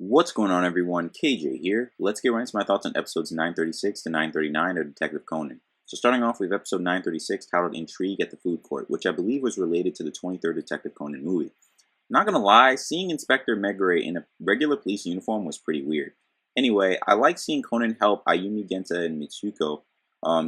What's going on, everyone? KJ here. Let's get right into my thoughts on episodes 936 to 939 of Detective Conan. So starting off with episode 936 titled Intrigue at the Food Court, which I believe was related to the 23rd Detective Conan movie. Not gonna lie, seeing Inspector Megure in a regular police uniform was pretty weird. Anyway, I like seeing Conan help Ayumi Genta and Mitsuko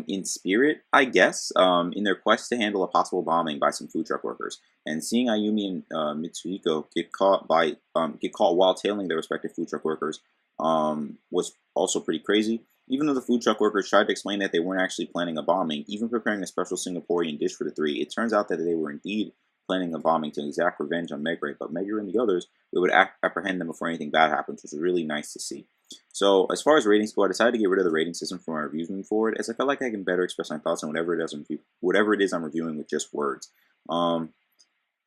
in spirit, I guess, in their quest to handle a possible bombing by some food truck workers. And seeing Ayumi and Mitsuhiko get caught while tailing their respective food truck workers was also pretty crazy. Even though the food truck workers tried to explain that they weren't actually planning a bombing, even preparing a special Singaporean dish for the three, it turns out that they were indeed planning a bombing to exact revenge on Megure. But Megure and the others, we would apprehend them before anything bad happens, which was really nice to see. So as far as ratings go, I decided to get rid of the rating system from my reviews moving forward, as I felt like I can better express my thoughts on whatever it is I'm reviewing with just words.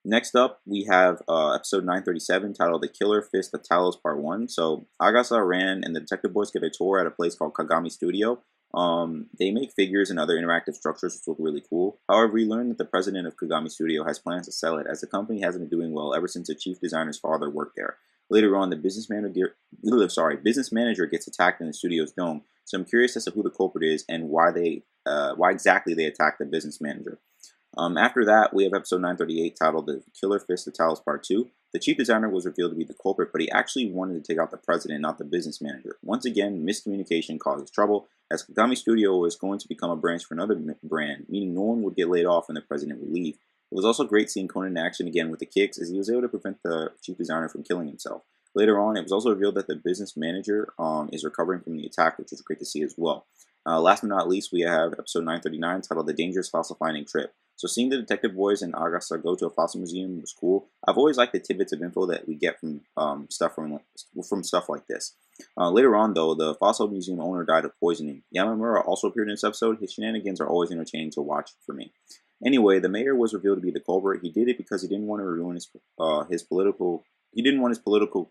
Next up, we have episode 937 titled The Killer Fist of Talos Part 1. So Agasa, Ran, and the Detective Boys get a tour at a place called Kagami Studio. They make figures and other interactive structures which look really cool. However, we learn that the president of Kagami Studio has plans to sell it, as the company hasn't been doing well ever since the chief designer's father worked there. Later on, the business manager gets attacked in the studio's dome, so I'm curious as to who the culprit is and why exactly they attacked the business manager. After that, we have episode 938 titled The Killer Fist of Talos Part 2. The chief designer was revealed to be the culprit, but he actually wanted to take out the president, not the business manager. Once again, miscommunication causes trouble, as Kagami Studio was going to become a branch for another brand, meaning no one would get laid off and the president would leave. It was also great seeing Conan in action again with the kicks, as he was able to prevent the chief designer from killing himself. Later on, it was also revealed that the business manager is recovering from the attack, which was great to see as well. Last but not least, we have episode 939 titled The Dangerous Fossil Finding Trip. So seeing the Detective Boys and Agasa go to a fossil museum was cool. I've always liked the tidbits of info that we get from stuff like this. Later on, though, the fossil museum owner died of poisoning. Yamamura also appeared in this episode. His shenanigans are always entertaining to watch for me. Anyway, the mayor was revealed to be the culprit. He did it because he didn't want to ruin his political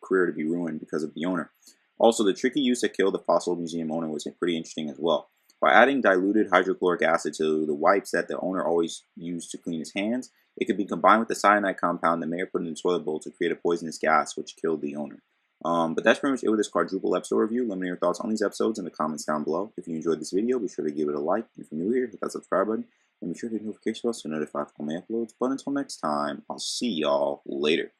career to be ruined because of the owner. Also, the tricky use that killed the fossil museum owner was pretty interesting as well. By adding diluted hydrochloric acid to the wipes that the owner always used to clean his hands, it could be combined with the cyanide compound the mayor put in the toilet bowl to create a poisonous gas which killed the owner. But that's pretty much it with this quadruple episode review. Let me know your thoughts on these episodes in the comments down below. If you enjoyed this video, be sure to give it a like. If you're new here, hit that subscribe button. And be sure to hit the notification bell to notify all my uploads. But until next time, I'll see y'all later.